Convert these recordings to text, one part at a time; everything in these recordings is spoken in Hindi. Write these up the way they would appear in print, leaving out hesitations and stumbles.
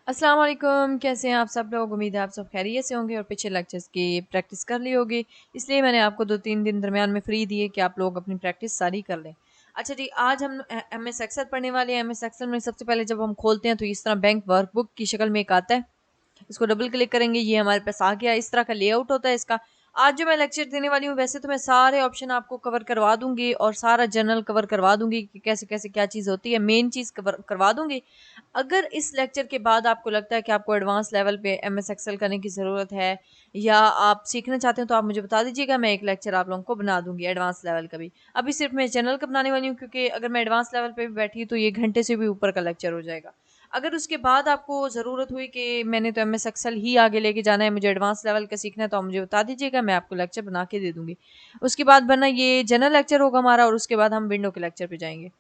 अस्सलाम वालेकुम, कैसे हैं आप सब लोग। उम्मीद है आप सब खैरियत से होंगे और पिछले लेक्चर्स की प्रैक्टिस कर ली होगी। इसलिए मैंने आपको 2-3 दिन दरमियान में फ्री दिए कि आप लोग अपनी प्रैक्टिस सारी कर लें। अच्छा जी, आज हम एम एस एक्सेल पढ़ने वाले हैं। एम एस एक्सेल में सबसे पहले जब हम खोलते हैं तो इस तरह बैंक वर्कबुक की शक्ल में एक आता है। इसको डबल क्लिक करेंगे, ये हमारे पास आ गया। इस तरह का लेआउट होता है इसका। आज जो मैं लेक्चर देने वाली हूँ, वैसे तो मैं सारे ऑप्शन आपको कवर करवा दूंगी और सारा जनरल कवर करवा दूंगी कि कैसे कैसे क्या चीज़ होती है, मेन चीज़ कवर करवा दूंगी। अगर इस लेक्चर के बाद आपको लगता है कि आपको एडवांस लेवल पे एम एस एक्सेल करने की ज़रूरत है या आप सीखना चाहते हैं तो आप मुझे बता दीजिएगा, मैं एक लेक्चर आप लोगों को बना दूंगी एडवांस लेवल का भी। अभी सिर्फ मैं जनरल का बनाने वाली हूँ, क्योंकि अगर मैं एडवांस लेवल पे भी बैठी तो ये घंटे से भी ऊपर का लेक्चर हो जाएगा। अगर उसके बाद आपको ज़रूरत हुई कि मैंने तो एम एस एक्सेल ही आगे लेके जाना है, मुझे एडवांस लेवल का सीखना है, तो आप मुझे बता दीजिएगा, मैं आपको लेक्चर बना के दे दूंगी। उसके बाद बनना ये जनरल लेक्चर होगा हमारा और उसके बाद हम विंडो के लेक्चर पे जाएंगे।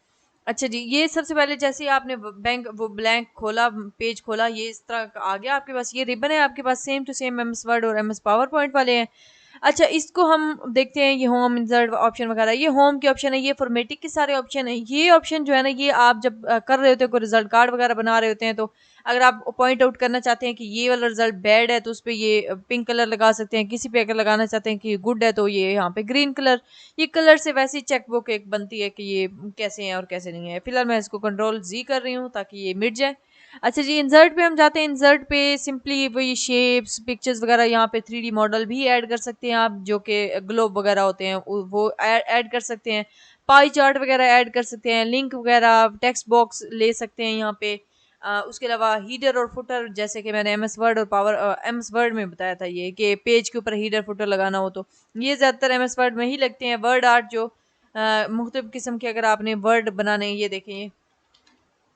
अच्छा जी, ये सबसे पहले जैसे ही आपने बैंक वो ब्लैंक खोला, पेज खोला, ये इस तरह का आ गया आपके पास। ये रिबन है आपके पास, same to same M S Word और एम एस पावर पॉइंट वाले हैं। अच्छा, इसको हम देखते हैं। ये होम इंसर्ट ऑप्शन वगैरह, ये होम के ऑप्शन है, ये फॉर्मेटिक के सारे ऑप्शन है। ये ऑप्शन जो है ना, ये आप जब कर रहे होते हैं, कोई रिजल्ट कार्ड वगैरह बना रहे होते हैं, तो अगर आप पॉइंट आउट करना चाहते हैं कि ये वाला रिजल्ट बैड है तो उस पर ये पिंक कलर लगा सकते हैं। किसी पे अगर लगाना चाहते हैं कि गुड है तो ये यहाँ पे ग्रीन कलर। ये कलर से वैसी चेकबुक एक बनती है कि ये कैसे हैं और कैसे नहीं है। फिलहाल मैं इसको कंट्रोल जी कर रही हूँ ताकि ये मिट जाए। अच्छा जी, इंसर्ट पे हम जाते हैं। इंसर्ट पे सिंपली वही शेप्स पिक्चर्स वगैरह, यहाँ पे 3D मॉडल भी ऐड कर सकते हैं आप, जो कि ग्लोब वगैरह होते हैं वो ऐड कर सकते हैं। पाई चार्ट वगैरह ऐड कर सकते हैं, लिंक वगैरह, टेक्स्ट बॉक्स ले सकते हैं यहाँ पे। उसके अलावा हीडर और फुटर, जैसे कि मैंने एम एस वर्ड और पावर एम एस वर्ड में बताया था ये कि पेज के ऊपर हीडर फुटर लगाना हो तो ये ज़्यादातर एम एस वर्ड में ही लगते हैं। वर्ड आर्ट जो मुख्तलिफ किस्म के अगर आपने वर्ड बनाने हैं, ये देखें,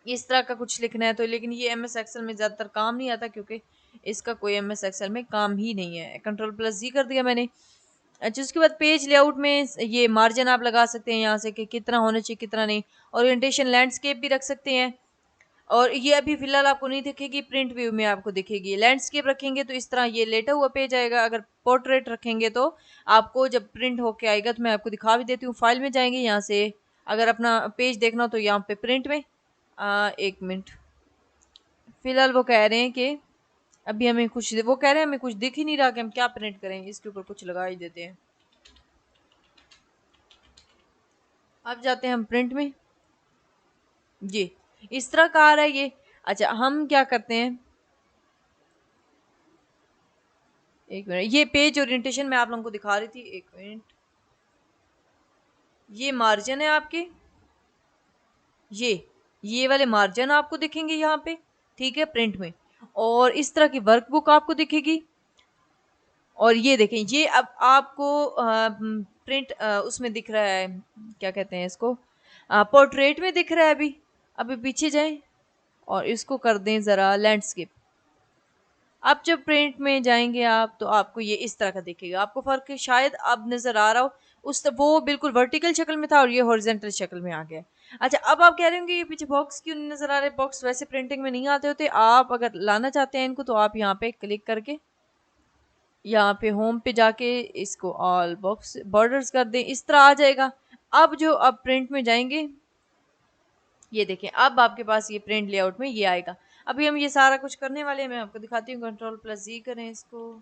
ये इस तरह का कुछ लिखना है तो, लेकिन ये एम एस एक्सेल में ज़्यादातर काम नहीं आता क्योंकि इसका कोई एम एस एक्सेल में काम ही नहीं है। कंट्रोल प्लस जी कर दिया मैंने। अच्छा, उसके बाद पेज लेआउट में ये मार्जिन आप लगा सकते हैं यहाँ से कि कितना होना चाहिए कितना नहीं। ओरिएंटेशन लैंडस्केप भी रख सकते हैं। और ये अभी फिलहाल आपको नहीं दिखेगी, प्रिंट व्यू में आपको दिखेगी। लैंडस्केप रखेंगे तो इस तरह ये लेटा हुआ पेज आएगा। अगर पोर्ट्रेट रखेंगे तो आपको जब प्रिंट होके आएगा, तो मैं आपको दिखा भी देती हूँ। फाइल में जाएंगे यहाँ से, अगर अपना पेज देखना हो तो यहाँ पे प्रिंट में। एक मिनट, फिलहाल वो कह रहे हैं कि अभी हमें कुछ, वो कह रहे हैं हमें कुछ दिख ही नहीं रहा कि हम क्या प्रिंट करें, इसके ऊपर कुछ लगा ही देते हैं। अब जाते हैं हम प्रिंट में। जी, इस तरह का आ रहा है ये। अच्छा, हम क्या करते हैं, एक मिनट, ये पेज ओरिएंटेशन मैं आप लोगों को दिखा रही थी, एक मिनट। ये मार्जिन है आपके, ये वाले मार्जिन आपको दिखेंगे यहाँ पे, ठीक है, प्रिंट में। और इस तरह की वर्कबुक आपको दिखेगी। और ये देखें, ये अब आपको प्रिंट उसमें दिख रहा है, क्या कहते हैं इसको, पोर्ट्रेट में दिख रहा है अभी। अभी पीछे जाएं और इसको कर दें ज़रा लैंडस्केप। अब जब प्रिंट में जाएंगे आप तो आपको ये इस तरह का दिखेगा। आपको फ़र्क शायद अब नज़र आ रहा हो। वो बिल्कुल वर्टिकल शक्ल में था और ये हॉरिजॉन्टल शक्ल में आ गया। अच्छा, अब आप कह रहे होंगे ये पीछे बॉक्स क्यों नहीं नज़र आ रहे। बॉक्स वैसे प्रिंटिंग में नहीं आते होते। आप अगर लाना चाहते हैं इनको तो आप यहाँ पे क्लिक करके, यहाँ पे होम पे जाके इसको ऑल बॉक्स बॉर्डर्स कर दें, इस तरह आ जाएगा। अब प्रिंट में जाएंगे, ये देखें, अब आपके पास ये प्रिंट लेआउट में ये आएगा। अभी हम ये सारा कुछ करने वाले हैं, मैं आपको दिखाती हूँ। कंट्रोल प्लस जी करें इसको,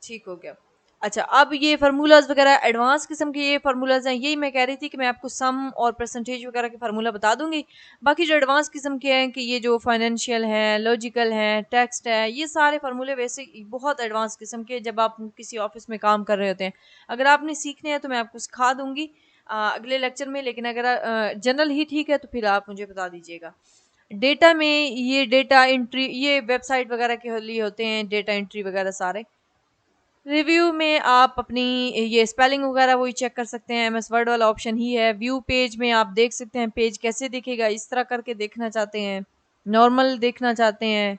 ठीक हो गया। अच्छा, अब ये फार्मूलाज वगैरह एडवांस किस्म के ये फार्मूलाज हैं। यही मैं कह रही थी कि मैं आपको सम और परसेंटेज वगैरह के फार्मूला बता दूंगी। बाकी जो एडवांस किस्म के हैं कि ये जो फाइनेंशियल हैं, लॉजिकल हैं, टेक्स्ट है, ये सारे फार्मूले वैसे बहुत एडवांस किस्म के, जब आप किसी ऑफिस में काम कर रहे होते हैं। अगर आपने सीखने हैं तो मैं आपको सिखा दूंगी अगले लेक्चर में। लेकिन अगर जनरल ही ठीक है तो फिर आप मुझे बता दीजिएगा। डेटा में, ये डेटा एंट्री, ये वेबसाइट वगैरह के लिए होते हैं डेटा एंट्री वगैरह सारे। रिव्यू में आप अपनी ये स्पेलिंग वगैरह वही चेक कर सकते हैं, एम एस वर्ड वाला ऑप्शन ही है। व्यू पेज में आप देख सकते हैं पेज कैसे दिखेगा, इस तरह करके देखना चाहते हैं, नॉर्मल देखना चाहते हैं,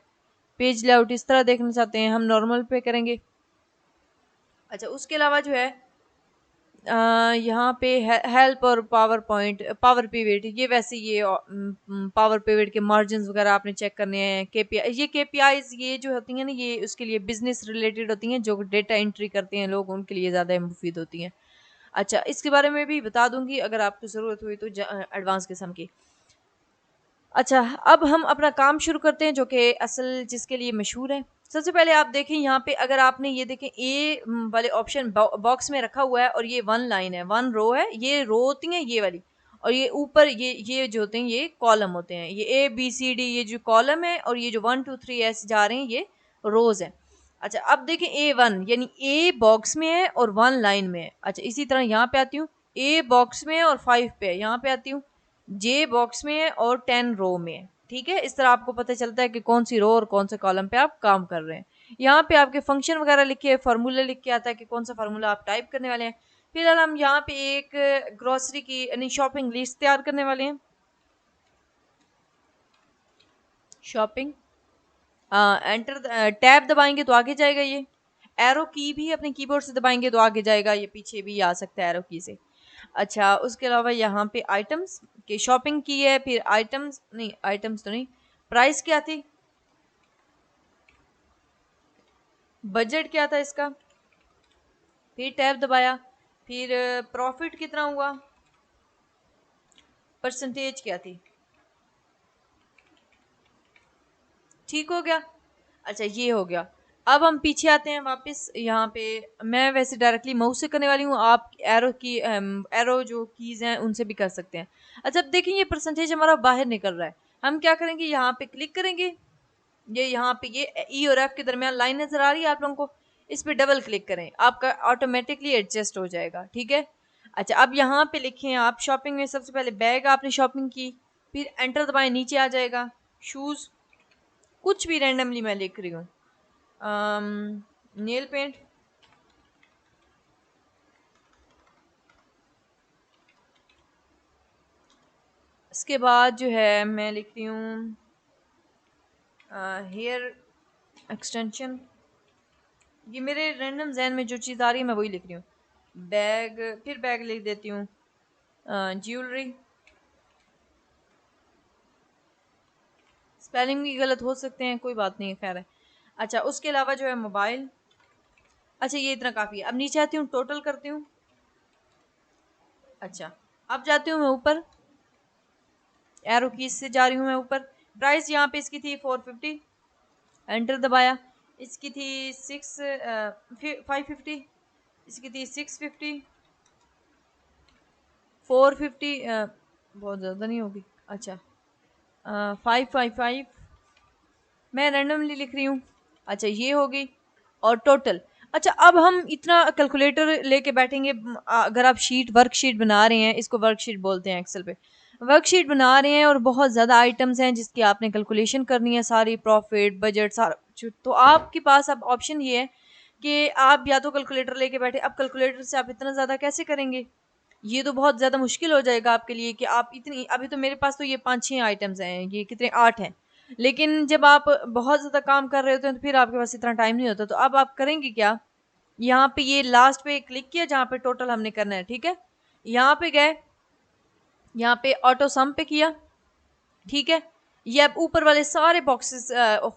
पेज लेआउट इस तरह देखना चाहते हैं, हम नॉर्मल पे करेंगे। अच्छा, उसके अलावा जो है यहाँ पे हेल्प और पावर पॉइंट, पावर पिवट, ये वैसे ये पावर पिवट के मार्जिन वगैरह आपने चेक करने हैं। केपीआई, ये केपीआईज ये जो होती हैं ना, ये उसके लिए बिजनेस रिलेटेड होती हैं, जो डेटा एंट्री करते हैं लोग उनके लिए ज़्यादा मुफीद होती हैं। अच्छा, इसके बारे में भी बता दूंगी अगर आपको ज़रूरत हुई तो एडवांस किस्म की। अच्छा, अब हम अपना काम शुरू करते हैं जो कि असल जिसके लिए मशहूर है। सबसे पहले आप देखें यहाँ पे, अगर आपने ये देखें ए वाले ऑप्शन बॉक्स में रखा हुआ है और ये वन लाइन है, वन रो है, ये रो होती है ये वाली, और ये ऊपर ये जो होते हैं ये कॉलम होते हैं, ये ए बी सी डी ये जो कॉलम है, और ये जो 1 2 3 ऐसे जा रहे हैं ये रोज है। अच्छा, अब देखें A1 यानी ए बॉक्स में है और वन लाइन में है। अच्छा, इसी तरह यहाँ पे आती हूँ, ए बॉक्स में है और 5 पे है, यहाँ पे आती हूँ जे बॉक्स में है और 10 रो में है। ठीक है, इस तरह आपको पता चलता है कि कौन सी रो और कौन से कॉलम पे आप काम कर रहे हैं। यहाँ पे आपके फंक्शन वगैरह लिखे, फार्मूला लिख के आता है कि कौन सा फार्मूला आप टाइप करने वाले हैं। फिलहाल हम यहाँ पे एक ग्रोसरी की यानी शॉपिंग लिस्ट तैयार करने वाले हैं। शॉपिंग, एंटर टैब दबाएंगे तो आगे जाएगा, ये एरो की भी अपने कीबोर्ड से दबाएंगे तो आगे जाएगा, ये पीछे भी आ सकता है एरो की से। अच्छा, उसके अलावा यहाँ पे आइटम्स की शॉपिंग की है, फिर आइटम्स नहीं, आइटम्स तो नहीं, प्राइस क्या थी, बजट क्या था इसका, फिर टैब दबाया, फिर प्रॉफिट कितना हुआ, परसेंटेज क्या थी। ठीक हो गया। अच्छा, ये हो गया। अब हम पीछे आते हैं वापस, यहाँ पे मैं वैसे डायरेक्टली माउस से करने वाली हूँ, आप एरो की एरो जो कीज हैं उनसे भी कर सकते हैं। अच्छा, अब देखिए ये परसेंटेज हमारा बाहर निकल रहा है, हम क्या करेंगे, यहाँ पे क्लिक करेंगे, ये यहाँ पे ये ई और एफ के दरमियान लाइन नजर आ रही है आप लोगों को, इस पे डबल क्लिक करें, आपका ऑटोमेटिकली एडजस्ट हो जाएगा। ठीक है। अच्छा, अब यहाँ पे लिखें आप शॉपिंग में, सबसे पहले बैग आपने शॉपिंग की, फिर एंटर दबाएं, नीचे आ जाएगा शूज, कुछ भी रैंडमली मैं लिख रही हूँ, नेल पेंट, इसके बाद जो है मैं लिख रही हूँ हेयर एक्सटेंशन, ये मेरे रैंडम जहन में जो चीज़ आ रही है मैं वही लिख रही हूँ। बैग, फिर बैग लिख देती हूँ, ज्वेलरी, स्पेलिंग भी गलत हो सकते हैं, कोई बात नहीं है, खैर है। अच्छा, उसके अलावा जो है मोबाइल। अच्छा, ये इतना काफ़ी है। अब नीचे आती हूँ, टोटल करती हूँ। अच्छा, अब जाती हूँ मैं ऊपर, एरो की से जा रही हूँ मैं ऊपर, प्राइस यहाँ पे इसकी थी 450, एंटर दबाया, इसकी थी 550, इसकी थी 650, 450, बहुत ज़्यादा नहीं होगी। अच्छा, 555, मैं रैंडमली लिख रही हूँ। अच्छा, ये हो गई, और टोटल। अच्छा, अब हम इतना कैलकुलेटर लेके बैठेंगे, अगर आप शीट वर्कशीट बना रहे हैं, इसको वर्कशीट बोलते हैं एक्सेल पे, वर्कशीट बना रहे हैं और बहुत ज़्यादा आइटम्स हैं जिसकी आपने कैलकुलेशन करनी है, सारी प्रॉफिट बजट सारा कुछ, तो आपके पास अब ऑप्शन ये है कि आप या तो कैलकुलेटर लेके बैठे, अब कैलकुलेटर से आप इतना ज़्यादा कैसे करेंगे, ये तो बहुत ज़्यादा मुश्किल हो जाएगा आपके लिए कि आप इतनी, अभी तो मेरे पास तो ये 5 6 आइटम्स हैं, ये कितने 8 हैं, लेकिन जब आप बहुत ज़्यादा काम कर रहे होते हैं तो फिर आपके पास इतना टाइम नहीं होता, तो अब आप करेंगे क्या, यहाँ पे ये लास्ट पे क्लिक किया जहाँ पे टोटल हमने करना है। ठीक है, यहाँ पे गए, यहाँ पे ऑटो सम पे किया। ठीक है, ये अब ऊपर वाले सारे बॉक्सेस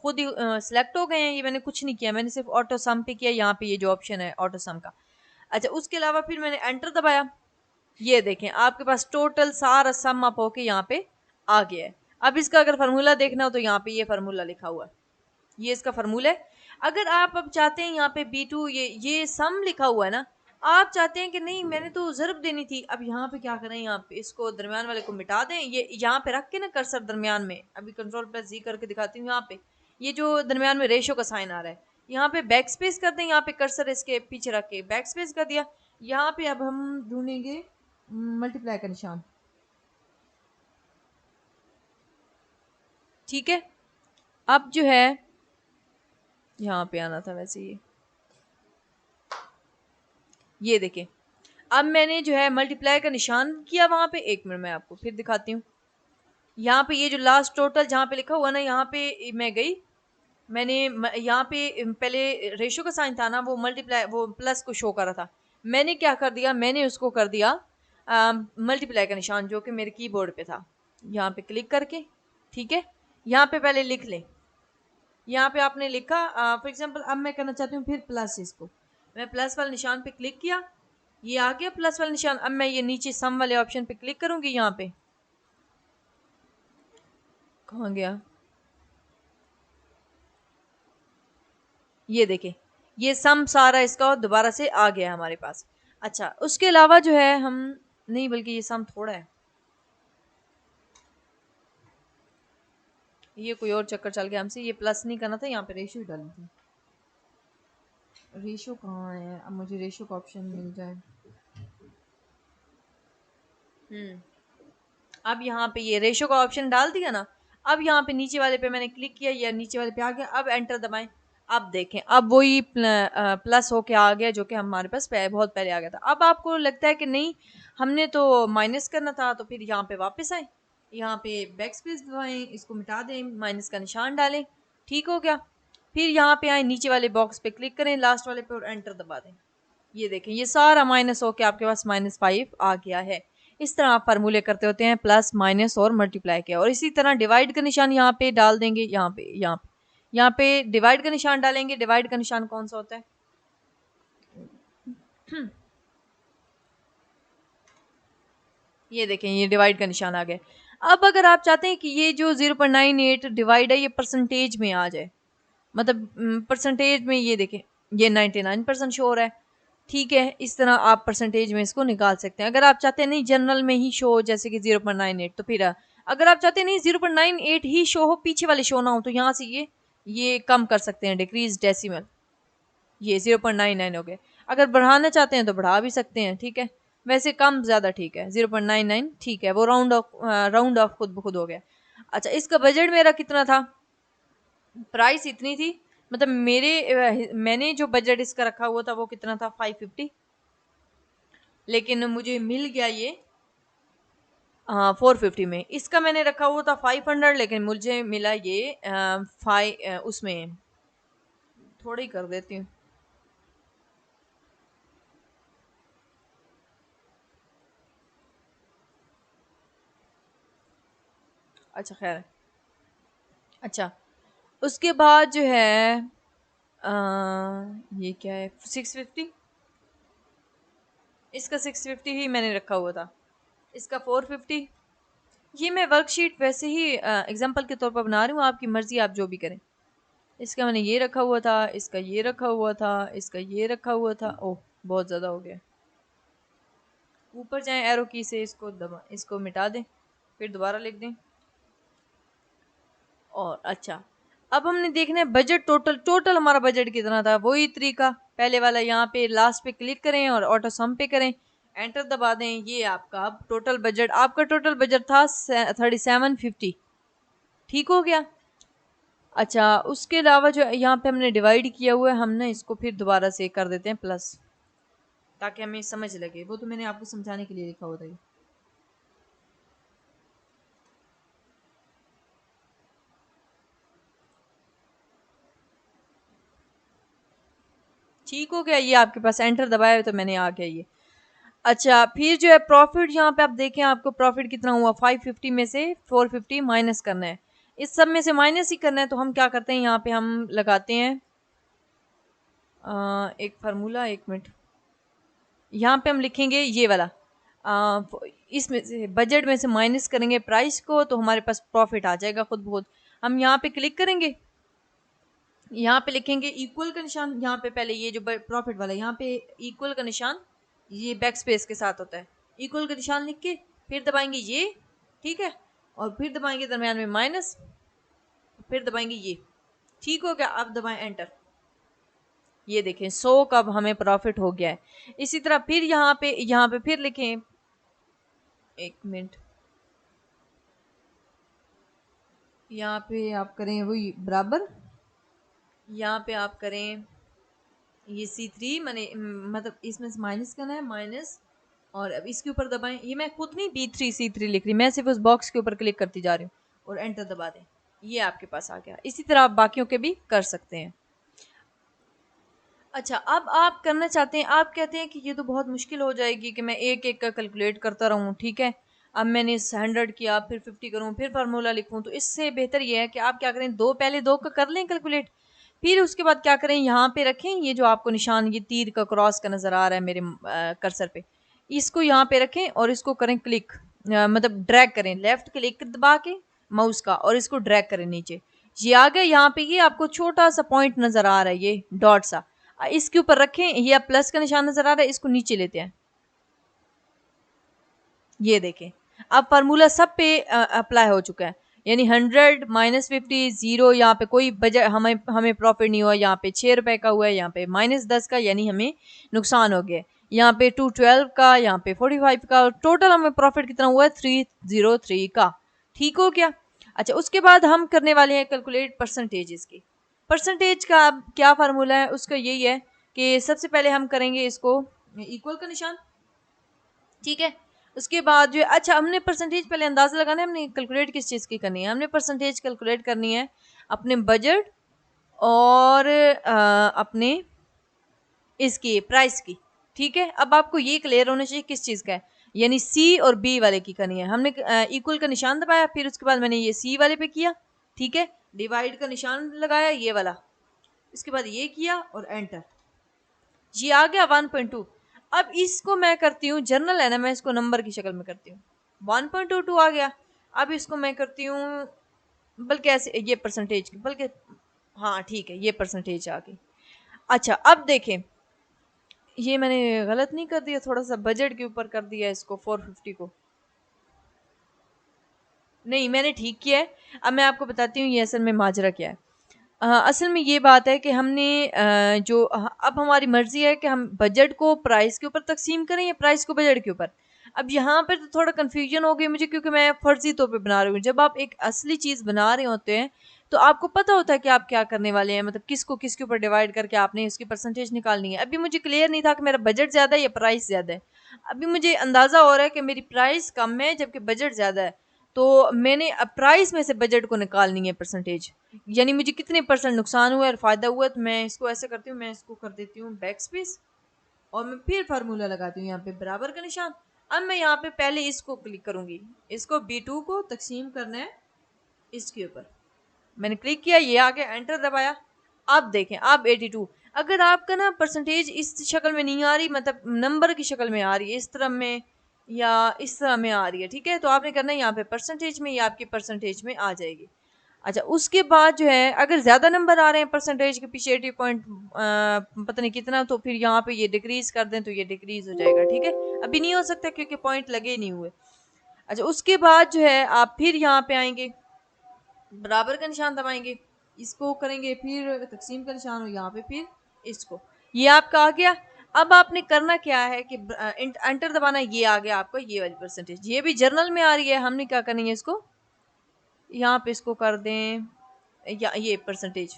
खुद ही सिलेक्ट हो गए हैं, ये मैंने कुछ नहीं किया, मैंने सिर्फ ऑटो सम पे किया, यहाँ पे ये जो ऑप्शन है ऑटो सम का। अच्छा, उसके अलावा फिर मैंने एंटर दबाया, ये देखें आपके पास टोटल सारा सम अप होके यहाँ पे आ गया है। अब इसका अगर फार्मूला देखना हो तो यहाँ पे ये फार्मूला लिखा हुआ है, ये इसका फार्मूला है। अगर आप अब चाहते हैं यहाँ पे B2, ये सम लिखा हुआ है ना, आप चाहते हैं कि नहीं मैंने तो ज़रब देनी थी, अब यहाँ पे क्या करें, यहाँ पे इसको दरमियान वाले को मिटा दें, ये यहाँ पे रख के ना कर्सर दरमियान में, अभी कंट्रोल+Z करके दिखाती हूँ, यहाँ पे ये जो दरमियान में रेशो का साइन आ रहा है, यहाँ पे बैक स्पेस कर दें, यहाँ पे कर्सर इसके पीछे रख के बैक स्पेस कर दिया। यहाँ पे अब हम ढूंढेंगे मल्टीप्लाई का निशान। ठीक है, अब जो है यहाँ पे आना था वैसे, ये देखें, अब मैंने जो है मल्टीप्लाई का निशान किया वहां पे, 1 मिनट में आपको फिर दिखाती हूँ। यहाँ पे ये जो लास्ट टोटल जहाँ पे लिखा हुआ ना, यहाँ पे मैं गई, मैंने यहाँ पे पहले रेशो का साइन था ना, वो मल्टीप्लाई वो प्लस को शो कर रहा था, मैंने क्या कर दिया, मैंने उसको कर दिया मल्टीप्लाई का निशान जो कि मेरे कीबोर्ड पे था, यहाँ पे क्लिक करके। ठीक है, यहाँ पे पहले लिख लें, यहाँ पे आपने लिखा फॉर एग्जांपल, अब मैं करना चाहती हूँ फिर प्लस, इसको मैं प्लस वाले निशान पे क्लिक किया, ये आ गया प्लस वाला निशान। अब मैं ये नीचे सम वाले ऑप्शन पे क्लिक करूंगी, यहाँ पे कहाँ गया? ये देखें, ये सम सारा इसका दोबारा से आ गया हमारे पास। अच्छा, उसके अलावा जो है हम, नहीं बल्कि ये सम थोड़ा है, ये कोई और चक्कर चल गया हमसे। ये प्लस नहीं करना था, यहाँ पे रेशियो डालनी थी। रेशियो कहाँ है? अब मुझे रेशियो का ऑप्शन मिल जाए। अब यहाँ पे ये रेशियो का ऑप्शन डाल दिया ना। अब यहाँ पे नीचे वाले पे मैंने क्लिक किया, या नीचे वाले पे आ गया। अब एंटर दबाएं। अब देखें, अब वही प्लस होके आ गया जो कि हमारे पास बहुत पहले आ गया था। अब आपको लगता है कि नहीं, हमने तो माइनस करना था, तो फिर यहाँ पे वापस आए, यहाँ पे बैक स्पेस दबाएं, इसको मिटा दें, माइनस का निशान डालें, ठीक हो गया। फिर यहाँ पे आए, नीचे वाले बॉक्स पे क्लिक करें, लास्ट वाले पे, और एंटर दबा दें। ये देखें, ये सारा माइनस होके आपके पास -5 आ गया है। इस तरह आप फार्मूले करते होते हैं, प्लस माइनस और मल्टीप्लाई के। और इसी तरह डिवाइड का निशान यहाँ पे डाल देंगे, यहाँ पे डिवाइड का निशान डालेंगे। डिवाइड का निशान कौन सा होता है? ये देखें, ये डिवाइड का निशान आ गया। अब अगर आप चाहते हैं कि ये जो 0.98 डिवाइड है ये परसेंटेज में आ जाए, मतलब परसेंटेज में, ये देखें, ये 99% शो हो रहा है, ठीक है। इस तरह आप परसेंटेज में इसको निकाल सकते हैं। अगर आप चाहते हैं नहीं जनरल में ही शो हो, जैसे कि 0.98, तो फिर अगर आप चाहते हैं नहीं 0.98 ही शो हो, पीछे वाले शो ना हो, तो यहाँ से ये कम कर सकते हैं, डिक्रीज डेसिमल, ये 0.99 हो गए। अगर बढ़ाना चाहते हैं तो बढ़ा भी सकते हैं, ठीक है। वैसे कम ज़्यादा ठीक है, 0.99 ठीक है, वो राउंड ऑफ खुद ब खुद हो गया। अच्छा, इसका बजट मेरा कितना था? प्राइस इतनी थी, मतलब मैंने जो बजट इसका रखा हुआ था वो कितना था? 550। लेकिन मुझे मिल गया ये 450 में। इसका मैंने रखा हुआ था 500, लेकिन मुझे मिला ये उसमें थोड़ा ही कर देती हूँ। अच्छा, खैर। अच्छा, उसके बाद जो है आ, ये क्या है? 650। इसका 650 ही मैंने रखा हुआ था, इसका 450। ये मैं वर्कशीट वैसे ही एग्जांपल के तौर पर बना रही हूँ, आपकी मर्जी, आप जो भी करें। इसका मैंने ये रखा हुआ था, इसका ये रखा हुआ था, इसका ये रखा हुआ था। ओह, बहुत ज़्यादा हो गया। ऊपर जाएं एरो की से, इसको मिटा दें, फिर दोबारा लिख दें। और अच्छा, अब हमने देखना है बजट, टोटल हमारा बजट कितना था, वही तरीका पहले वाला। यहाँ पे लास्ट पे क्लिक करें और ऑटो सम पे करें, एंटर दबा दें। ये आपका अब टोटल बजट था 3750, ठीक हो गया। अच्छा, उसके अलावा जो यहाँ पे हमने डिवाइड किया हुआ है, हम ना इसको फिर दोबारा से कर देते हैं प्लस, ताकि हमें समझ लगे। वो तो मैंने आपको समझाने के लिए लिखा होता है। ठीक हो गया, ये आपके पास एंटर दबाया तो मैंने आ गया ये। अच्छा, फिर जो है प्रॉफिट, यहाँ पे आप देखें आपको प्रॉफिट कितना हुआ, 550 में से 450 माइनस करना है। इस सब में से माइनस ही करना है, तो हम क्या करते हैं, यहाँ पे हम लगाते हैं एक फार्मूला, एक मिनट। यहाँ पे हम लिखेंगे ये वाला, इसमें से बजट में से माइनस करेंगे प्राइस को, तो हमारे पास प्रॉफिट आ जाएगा खुद बहुत। हम यहाँ पे क्लिक करेंगे, यहाँ पे लिखेंगे इक्वल का निशान। यहाँ पे पहले ये जो प्रॉफिट वाला है, यहाँ पे इक्वल का निशान ये बैक स्पेस के साथ होता है। इक्वल का निशान लिख के फिर दबाएंगे ये, ठीक है, और फिर दबाएंगे दरम्यान में माइनस, फिर दबाएंगे ये, ठीक हो गया। अब दबाएं एंटर। ये देखें 100 का हमें प्रॉफिट हो गया है। इसी तरह फिर यहाँ पे फिर लिखें, एक मिनट, यहाँ पे आप करें वही बराबर, यहाँ पे आप करें ये C3, मैंने मतलब इसमें से माइनस करना है, माइनस, और अब इसके ऊपर दबाएं। ये मैं खुद नहीं B3C3 लिख रही, मैं सिर्फ उस बॉक्स के ऊपर क्लिक करती जा रही हूँ, और एंटर दबा दें। ये आपके पास आ गया। इसी तरह आप बाकियों के भी कर सकते हैं। अच्छा, अब आप करना चाहते हैं, आप कहते हैं कि ये तो बहुत मुश्किल हो जाएगी कि मैं एक एक का कैलकुलेट करता रहूँ, ठीक है। अब मैंने 100 किया, फिर 50 करूँ, फिर फार्मूला लिखूँ, तो इससे बेहतर ये है कि आप क्या करें, पहले दो का कर लें कैलकुलेट, फिर उसके बाद क्या करें, यहाँ पे रखें ये जो आपको निशान, ये तीर का क्रॉस का नज़र आ रहा है मेरे कर्सर पे, इसको यहाँ पे रखें और इसको करें क्लिक, मतलब ड्रैग करें, लेफ्ट क्लिक दबा के माउस का और इसको ड्रैग करें नीचे, ये आ गया यहाँ पे, ये आपको छोटा सा पॉइंट नजर आ रहा है, ये डॉट सा, इसके ऊपर रखें, ये प्लस का निशान नजर आ रहा है, इसको नीचे लेते हैं, ये देखें अब फार्मूला सब पे अप्लाई हो चुका है, यानी 100 -50 0, यहाँ पे कोई बजट हमें हमें प्रॉफिट नहीं हुआ, यहाँ पे 6 रुपए का हुआ है, यहाँ पे -10 का, यानी हमें नुकसान हो गया, यहाँ पे 212 का, यहाँ पे 45 का, टोटल हमें प्रॉफिट कितना हुआ है 303 का। ठीक हो गया। अच्छा, उसके बाद हम करने वाले हैं कैलकुलेट परसेंटेजेस की। परसेंटेज का अब क्या फार्मूला है उसका, यही है कि सबसे पहले हम करेंगे इसको इक्वल का निशान, ठीक है। उसके बाद जो अच्छा, हमने परसेंटेज पहले अंदाजा लगाना है, हमने कैलकुलेट किस चीज़ की करनी है, हमने परसेंटेज कैलकुलेट करनी है अपने बजट और अपने इसकी प्राइस की, ठीक है। अब आपको ये क्लियर होना चाहिए किस चीज़ का है, यानी सी और बी वाले की करनी है। हमने इक्वल का निशान दबाया, फिर उसके बाद मैंने ये सी वाले पे किया, ठीक है, डिवाइड का निशान लगाया ये वाला, इसके बाद ये किया और एंटर, ये आ गया 1.2। अब इसको मैं करती हूँ, जर्नल है ना, मैं इसको नंबर की शक्ल में करती हूँ, 1.22 आ गया। अब इसको मैं करती हूँ, बल्कि ऐसे ये परसेंटेज, बल्कि हाँ ठीक है, ये परसेंटेज आ गई। अच्छा, अब देखें, ये मैंने गलत नहीं कर दिया, थोड़ा सा बजट के ऊपर कर दिया इसको, 450 को, नहीं मैंने ठीक किया है। अब मैं आपको बताती हूँ ये असल में माजरा क्या है। असल में ये बात है कि हमने अब हमारी मर्जी है कि हम बजट को प्राइस के ऊपर तकसीम करें या प्राइस को बजट के ऊपर। अब यहाँ पर तो थोड़ा कन्फ्यूजन हो गई मुझे, क्योंकि मैं फर्जी तौर पे बना रही हूँ। जब आप एक असली चीज़ बना रहे होते हैं तो आपको पता होता है कि आप क्या करने वाले हैं, मतलब किसको किसके ऊपर डिवाइड करके आपने इसकी परसेंटेज निकालनी है। अभी मुझे क्लियर नहीं था कि मेरा बजट ज़्यादा है या प्राइस ज़्यादा है। अभी मुझे अंदाज़ा हो रहा है कि मेरी प्राइस कम है जबकि बजट ज़्यादा है, तो मैंने अब प्राइस में से बजट को निकालनी है परसेंटेज, यानी मुझे कितने परसेंट नुकसान हुआ और फ़ायदा हुआ। तो मैं इसको ऐसे करती हूँ, मैं इसको कर देती हूँ बैक स्पेस और मैं फिर फार्मूला लगाती हूँ यहाँ पे बराबर का निशान। अब मैं यहाँ पे पहले इसको क्लिक करूँगी, इसको B2 को तकसीम करना है इसके ऊपर, मैंने क्लिक किया, ये आ गया, एंटर दबाया। अब देखें, अब 82, अगर आपका ना परसेंटेज इस शक्ल में नहीं आ रही, मतलब नंबर की शक्ल में आ रही है, इस तरह में या इस तरह में आ रही है, ठीक है, तो आपने करना है यहाँ पे परसेंटेज में, या आपकी परसेंटेज में आ जाएगी। अच्छा, उसके बाद जो है अगर ज़्यादा नंबर आ रहे हैं परसेंटेज के पीछे 80 पॉइंट पता नहीं कितना, तो फिर यहाँ पे ये डिक्रीज कर दें तो ये डिक्रीज हो जाएगा, ठीक है। अभी नहीं हो सकता क्योंकि पॉइंट लगे नहीं हुए। अच्छा, उसके बाद जो है आप फिर यहाँ पे आएंगे, बराबर का निशान दबाएंगे, इसको करेंगे, फिर तकसीम का निशान हो यहाँ पे, फिर इसको, ये आपका आ गया। अब आपने करना क्या है कि एंटर दबाना, ये आ गया आपका ये वाली परसेंटेज, ये भी जर्नल में आ रही है। हमने क्या करनी है, इसको यहाँ पे इसको कर दें, या ये परसेंटेज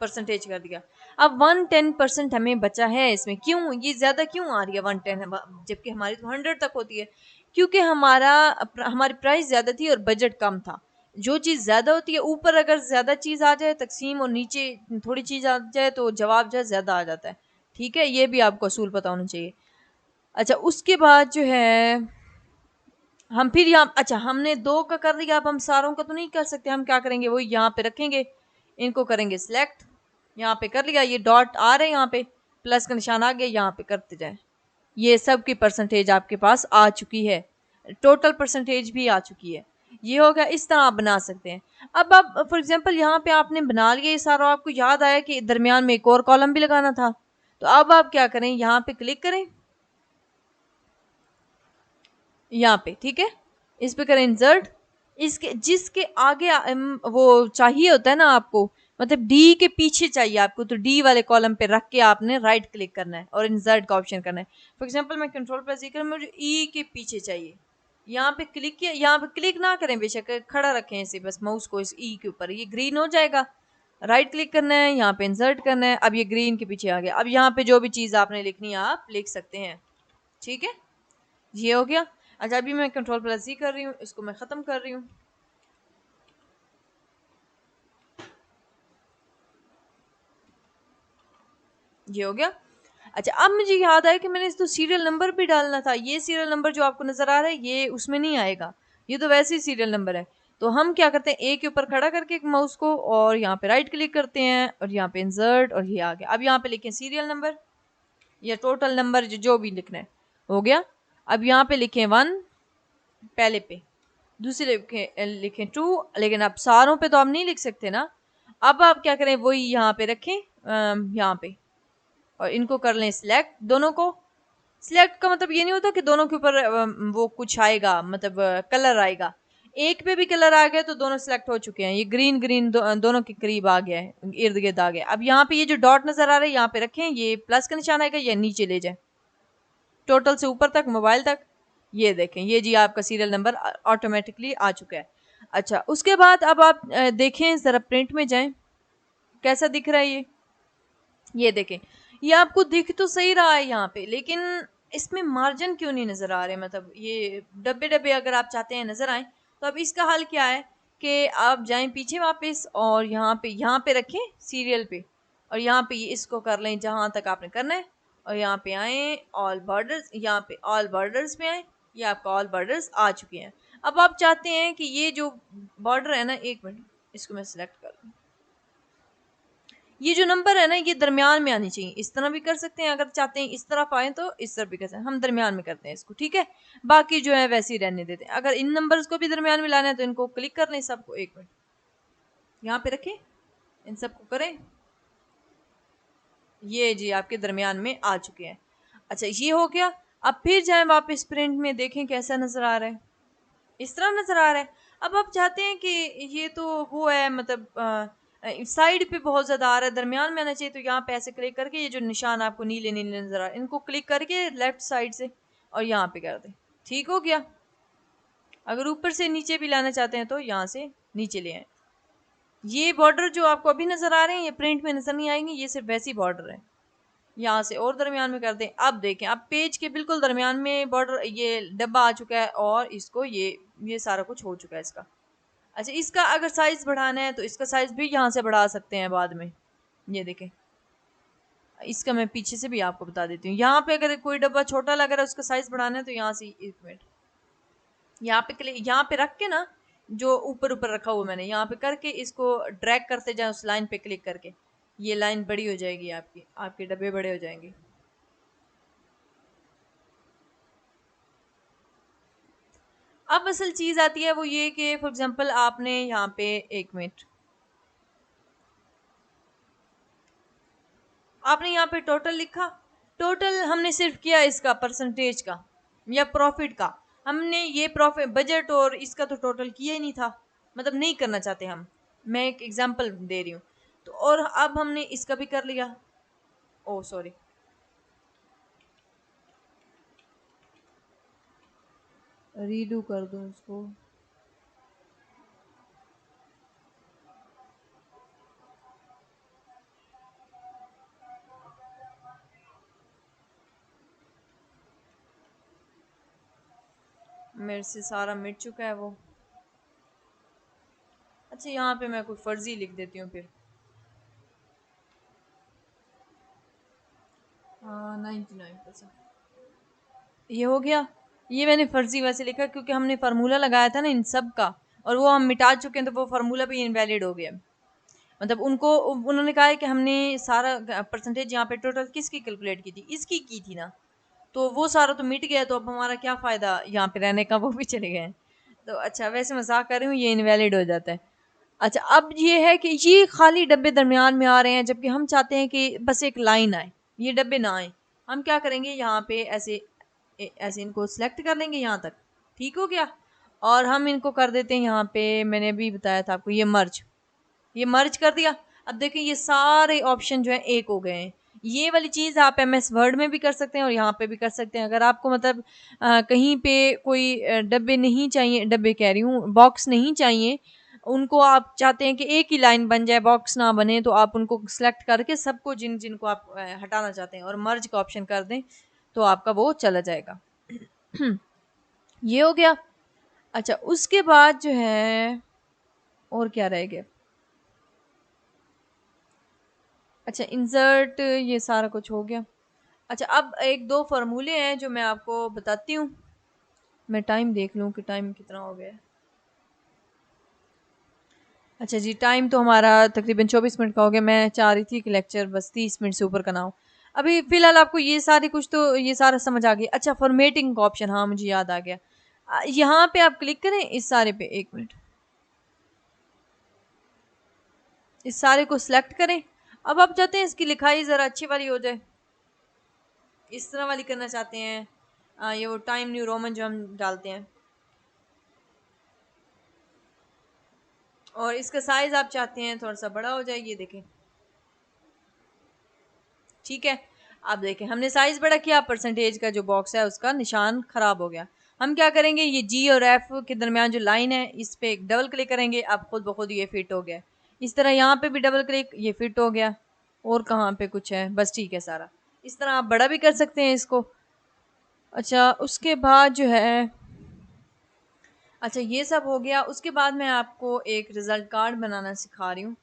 परसेंटेज कर दिया। अब 110% हमें बचा है इसमें, क्यों ये ज़्यादा क्यों आ रही है 110 जबकि हमारी तो 100 तक होती है, क्योंकि हमारी प्राइस ज़्यादा थी और बजट कम था। जो चीज़ ज़्यादा होती है, ऊपर अगर ज़्यादा चीज़ आ जाए तकसीम और नीचे थोड़ी चीज़ आ जाए तो जवाब जो है ज़्यादा आ जाता है, ठीक है, ये भी आपको असूल पता होना चाहिए। अच्छा, उसके बाद जो है हम फिर यहाँ, अच्छा हमने 2 का कर दिया, अब हम सारों का तो नहीं कर सकते, हम क्या करेंगे, वो यहाँ पे रखेंगे, इनको करेंगे सिलेक्ट, यहाँ पे कर लिया, ये डॉट आ रहे हैं यहाँ पे, प्लस का निशान आ गया, यहाँ पे करते जाए, ये सब की परसेंटेज आपके पास आ चुकी है, टोटल परसेंटेज भी आ चुकी है। ये हो गया, इस तरह आप बना सकते हैं। अब आप फॉर एग्जांपल यहाँ पे आपने बना लिया ये सारा, आपको याद आया कि दरमियान में एक और कॉलम भी लगाना था, तो अब आप क्या करें, यहाँ पे क्लिक करें, यहाँ पे, ठीक है, इस पे करें इंसर्ट, इसके जिसके आगे वो चाहिए होता है ना आपको, मतलब डी के पीछे चाहिए आपको, तो डी वाले कॉलम पे रख के आपने राइट क्लिक करना है और इंसर्ट का ऑप्शन करना है। फॉर एग्जांपल मैं कंट्रोल प्लस ई कर, मुझे ई के पीछे चाहिए, यहाँ पे क्लिक किया, यहाँ पे क्लिक ना करें बेशक, खड़ा रखें इसे बस माउस को इस ई के ऊपर, ये ग्रीन हो जाएगा, राइट क्लिक करना है, यहाँ पे इंसर्ट करना है, अब ये ग्रीन के पीछे आ गया। अब यहाँ पे जो भी चीज़ आपने लिखनी है आप लिख सकते हैं, ठीक है, ये हो गया। अच्छा, अभी मैं कंट्रोल प्लस जी कर रही हूँ, इसको मैं ख़त्म कर रही हूँ, ये हो गया। अच्छा, अब मुझे याद आया कि मैंने तो सीरियल नंबर भी डालना था, ये सीरियल नंबर जो आपको नज़र आ रहा है ये उसमें नहीं आएगा, ये तो वैसे ही सीरियल नंबर है। तो हम क्या करते हैं, ए के ऊपर खड़ा करके एक माउस को और यहाँ पे राइट क्लिक करते हैं और यहाँ पे इंसर्ट, और ये आ गया। अब यहाँ पे लिखें सीरियल नंबर या टोटल नंबर, जो भी लिखना है, हो गया। अब यहाँ पे लिखें 1 पहले पे, दूसरे लिखें ट्रू, लेकिन अब सारों पे तो हम नहीं लिख सकते ना। अब आप क्या करें, वही यहाँ पे रखें, यहाँ पे, और इनको कर लें सिलेक्ट, दोनों को। सिलेक्ट का मतलब ये नहीं होता कि दोनों के ऊपर वो कुछ आएगा, मतलब कलर आएगा। एक पे भी कलर आ गया तो दोनों सिलेक्ट हो चुके हैं। ये ग्रीन ग्रीन दोनों के करीब आ गया है, इर्द गिर्द आ गया। अब यहाँ पे ये जो डॉट नजर आ रहा है यहाँ पे रखें, ये प्लस का निशान आएगा, या नीचे ले जाए टोटल से ऊपर तक, मोबाइल तक। ये देखें, ये जी आपका सीरियल नंबर ऑटोमेटिकली आ चुका है। अच्छा, उसके बाद अब आप देखें ज़रा प्रिंट में जाएं, कैसा दिख रहा है ये देखें। ये आपको दिख तो सही रहा है यहाँ पे, लेकिन इसमें मार्जिन क्यों नहीं नज़र आ रहे। मतलब ये डब्बे डब्बे अगर आप चाहते हैं नज़र आए, तो अब इसका हल क्या है कि आप जाएं पीछे वापस, और यहाँ पे रखें सीरियल पे, और यहाँ पे ये इसको कर लें जहाँ तक आपने करना है, और यहाँ पे आए ऑल बॉर्डर्स, यहाँ पे ऑल बॉर्डर्स में आए, ये आपका ऑल बॉर्डर्स आ चुके हैं। अब आप चाहते हैं कि ये जो बॉर्डर है ना, एक मिनट इसको मैं सिलेक्ट कर लूँ, ये जो नंबर है ना ये दरमियान में आनी चाहिए। इस तरह भी कर सकते हैं, अगर चाहते हैं इस तरफ आए तो इस तरफ भी कर सकते हैं, हम दरमियान में करते हैं इसको, ठीक है। बाकी जो है वैसे ही रहने देते हैं। अगर इन नंबर्स को भी दरमियान में लाना है तो इनको क्लिक कर लें सबको, एक मिनट यहाँ पे रखें, इन सबको करें, ये जी आपके दरमियान में आ चुके हैं। अच्छा, ये हो गया। अब फिर जाए वापस प्रिंट में, देखें कैसा नजर आ रहा है, इस तरह नजर आ रहा है। अब आप चाहते हैं कि ये तो वो है, मतलब साइड पे बहुत ज़्यादा आ रहा है, दरमियान में आना चाहिए, तो यहाँ पे ऐसे क्लिक करके ये जो निशान आपको नीले नीले नजर आ रहा है, इनको क्लिक करके लेफ्ट साइड से और यहाँ पे कर दें, ठीक हो गया। अगर ऊपर से नीचे भी लाना चाहते हैं तो यहाँ से नीचे ले आए। ये बॉर्डर जो आपको अभी नजर आ रहे हैं ये प्रिंट में नजर नहीं आएंगे, ये सिर्फ वैसी बॉर्डर है। यहाँ से और दरमियान में कर दें। अब देखें, अब पेज के बिल्कुल दरमियान में बॉर्डर, ये डब्बा आ चुका है, और इसको ये सारा कुछ हो चुका है इसका। अच्छा, इसका अगर साइज बढ़ाना है तो इसका साइज भी यहाँ से बढ़ा सकते हैं बाद में। ये देखें, इसका मैं पीछे से भी आपको बता देती हूँ। यहाँ पे अगर कोई डब्बा छोटा लग रहा है उसका साइज बढ़ाना है तो यहाँ से, एक मिनट, यहाँ पे रख के ना, जो ऊपर ऊपर रखा हुआ मैंने, यहाँ पे करके इसको ड्रैग करते जाए उस लाइन पे क्लिक करके, ये लाइन बड़ी हो जाएगी, आपकी आपके डब्बे बड़े हो जाएंगे। अब असल चीज आती है वो ये कि फॉर एग्जांपल आपने यहाँ पे, एक मिनट, आपने यहाँ पे टोटल लिखा, टोटल हमने सिर्फ किया इसका परसेंटेज का या प्रॉफिट का। हमने ये प्रॉफिट बजट और इसका तो टोटल किया ही नहीं था, मतलब नहीं करना चाहते हम। मैं एक एग्जांपल दे रही हूँ। तो और अब हमने इसका भी कर लिया। ओ सॉरी, रीडू कर दूं इसको। मेरे से सारा मिट चुका है वो। अच्छा, यहाँ पे मैं कोई फर्जी लिख देती हूँ फिर। हाँ, 99%। ये हो गया। ये मैंने फर्जी वैसे लिखा क्योंकि हमने फार्मूला लगाया था ना इन सब का, और वो हम मिटा चुके हैं, तो वो फार्मूला भी इनवैलिड हो गया। मतलब उनको, उन्होंने कहा है कि हमने सारा परसेंटेज यहाँ पे टोटल किसकी कैलकुलेट की थी, इसकी की थी ना, तो वो सारा तो मिट गया, तो अब हमारा क्या फ़ायदा यहाँ पे रहने का, वो भी चले गए हैं। तो अच्छा, वैसे मजाक कर रही हूँ, ये इनवैलिड हो जाता है। अच्छा, अब ये है कि ये खाली डब्बे दरमियान में आ रहे हैं, जबकि हम चाहते हैं कि बस एक लाइन आए, ये डब्बे ना आए। हम क्या करेंगे, यहाँ पे ऐसे ऐसे इनको सिलेक्ट कर लेंगे यहाँ तक, ठीक हो गया। और हम इनको कर देते हैं यहाँ पे, मैंने अभी बताया था आपको, ये मर्ज कर दिया। अब देखिए ये सारे ऑप्शन जो है एक हो गए हैं। ये वाली चीज़ आप MS वर्ड में भी कर सकते हैं और यहाँ पे भी कर सकते हैं। अगर आपको मतलब कहीं पे कोई डब्बे नहीं चाहिए, डब्बे कह रही हूँ, बॉक्स नहीं चाहिए, उनको आप चाहते हैं कि एक ही लाइन बन जाए, बॉक्स ना बने, तो आप उनको सेलेक्ट करके सबको जिन जिनको आप हटाना चाहते हैं और मर्ज का ऑप्शन कर दें, तो आपका वो चला जाएगा। ये हो गया। अच्छा, उसके बाद जो है और क्या रह गया। अच्छा, इंसर्ट, ये सारा कुछ हो गया। अच्छा, अब एक दो फार्मूले हैं जो मैं आपको बताती हूँ। मैं टाइम देख लूँ कि टाइम कितना हो गया है। अच्छा जी, टाइम तो हमारा तकरीबन 24 मिनट का हो गया। मैं चाह रही थी कि लेक्चर बस 30 मिनट से ऊपर का ना हो। अभी फ़िलहाल आपको ये सारी कुछ तो ये सारा समझ आ गया। अच्छा, फॉर्मेटिंग का ऑप्शन, हाँ मुझे याद आ गया। यहाँ पे आप क्लिक करें इस सारे पे, 1 मिनट, इस सारे को सिलेक्ट करें। अब आप चाहते हैं इसकी लिखाई ज़रा अच्छी वाली हो जाए, इस तरह वाली करना चाहते हैं, ये वो टाइम न्यू रोमन जो हम डालते हैं, और इसका साइज़ आप चाहते हैं थोड़ा सा बड़ा हो जाए, ये देखें, ठीक है। आप देखें हमने साइज़ बड़ा किया, परसेंटेज का जो बॉक्स है उसका निशान ख़राब हो गया। हम क्या करेंगे, ये जी और एफ के दरमियान जो लाइन है इस पर एक डबल क्लिक करेंगे, अब खुद ब खुद ये फिट हो गया। इस तरह यहाँ पे भी डबल क्लिक, ये फिट हो गया। और कहाँ पे कुछ है, बस ठीक है सारा। इस तरह आप बड़ा भी कर सकते हैं इसको। अच्छा उसके बाद जो है, अच्छा ये सब हो गया। उसके बाद मैं आपको एक रिज़ल्ट कार्ड बनाना सिखा रही हूँ।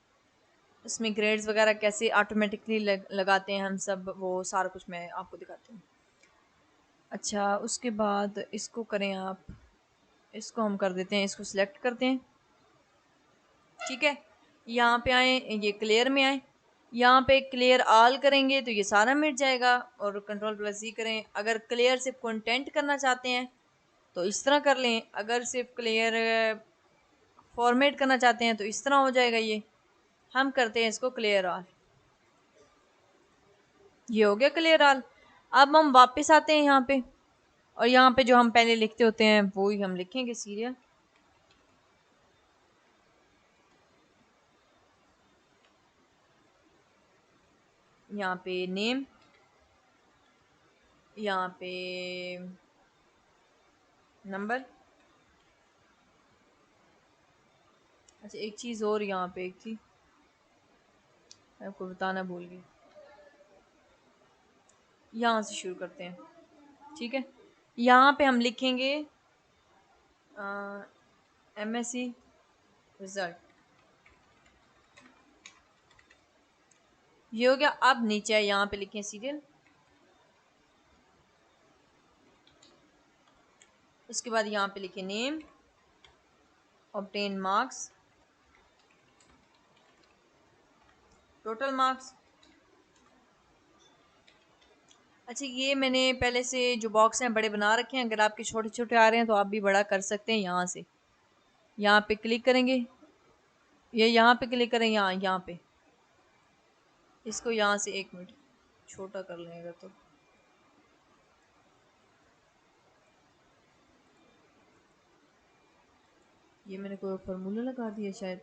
इसमें ग्रेड्स वगैरह कैसे ऑटोमेटिकली लगाते हैं हम सब, वो सारा कुछ मैं आपको दिखाती हूँ। अच्छा उसके बाद इसको करें आप, इसको हम कर देते हैं, इसको सिलेक्ट करते हैं, ठीक है। यहाँ पे आए, ये क्लियर में आए, यहाँ पे क्लियर ऑल करेंगे तो ये सारा मिट जाएगा, और कंट्रोल+C करें। अगर क्लियर सिर्फ कंटेंट करना चाहते हैं तो इस तरह कर लें, अगर सिर्फ क्लियर फॉर्मेट करना चाहते हैं तो इस तरह हो जाएगा। ये हम करते हैं इसको क्लियर ऑल, ये हो गया क्लियर ऑल। अब हम वापस आते हैं यहाँ पे, और यहाँ पे जो हम पहले लिखते होते हैं वो ही हम लिखेंगे, सीरियल। यहाँ पे नेम, यहाँ पे नंबर। अच्छा एक चीज़ और, यहाँ पे एक थी मैं आपको बताना भूल गई, यहाँ से शुरू करते हैं, ठीक है। यहाँ पे हम लिखेंगे MSc रिजल्ट, ये हो गया। अब नीचे यहाँ पे लिखें सीरियल, उसके बाद यहाँ पे लिखें name, obtain marks, total marks. अच्छा ये मैंने पहले से जो बॉक्स हैं बड़े बना रखे हैं, अगर आपके छोटे छोटे आ रहे हैं तो आप भी बड़ा कर सकते हैं। यहाँ से यहाँ पे क्लिक करेंगे, ये यहाँ पे क्लिक करें, यहाँ पे इसको यहाँ से 1 मिनट छोटा कर लेगा तो ये मैंने कोई फार्मूला लगा दिया शायद।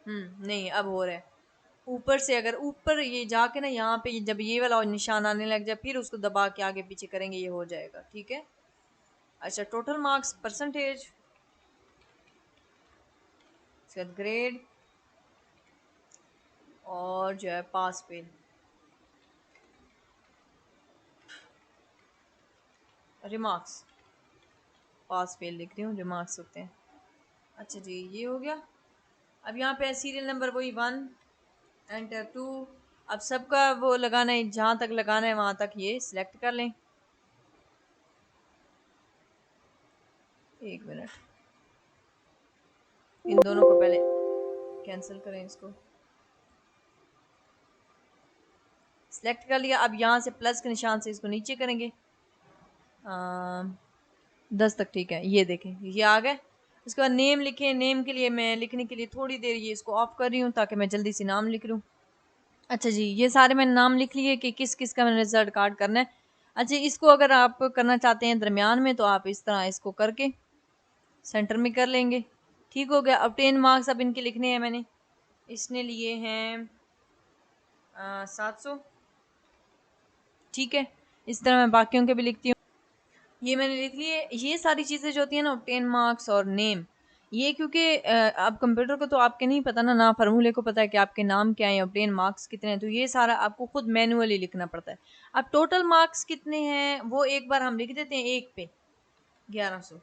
नहीं अब हो रहा है। ऊपर से अगर ऊपर ये जाके ना यहाँ पे जब ये वाला निशान आने लग जाए, फिर उसको दबा के आगे पीछे करेंगे, ये हो जाएगा, ठीक है। अच्छा टोटल मार्क्स, परसेंटेज, ग्रेड, और जो है pass fail, remarks, pass fail लिख रही हूँ, रिमार्क्स होते हैं। अच्छा जी ये हो गया। अब यहाँ पे सीरियल नंबर वही 1, एंटर 2। अब सबका वो लगाना है, जहाँ तक लगाना है वहाँ तक ये सिलेक्ट कर लें। 1 मिनट, इन दोनों को पहले कैंसिल करें, इसको सिलेक्ट कर लिया। अब यहाँ से प्लस के निशान से इसको नीचे करेंगे, 10 तक, ठीक है। ये देखें ये आ गए। उसके बाद नेम लिखें, नेम के लिए मैं लिखने के लिए थोड़ी देर ये इसको ऑफ कर रही हूँ ताकि मैं जल्दी से नाम लिख लूँ। अच्छा जी ये सारे मैंने नाम लिख लिए कि किस किस का मैंने रिजल्ट कार्ड करना है। अच्छा इसको अगर आप करना चाहते हैं दरमियान में तो आप इस तरह इसको करके सेंटर में कर लेंगे, ठीक हो गया। ऑब्टेन मार्क्स अब इनके लिखने हैं मैंने, इसने लिए हैं 700, ठीक है। इस तरह मैं बाकियों के भी लिखती हूँ, ये मैंने लिख लिए। ये सारी चीज़ें जो होती हैं ना, ऑब्टेन मार्क्स और नेम, ये क्योंकि अब कंप्यूटर को तो आपके नहीं पता ना, ना फार्मूले को पता है कि आपके नाम क्या है, ऑब्टेन मार्क्स कितने हैं, तो ये सारा आपको खुद मैनुअली लिखना पड़ता है। अब टोटल मार्क्स कितने हैं वो एक बार हम लिख देते हैं, 1 पे 1100,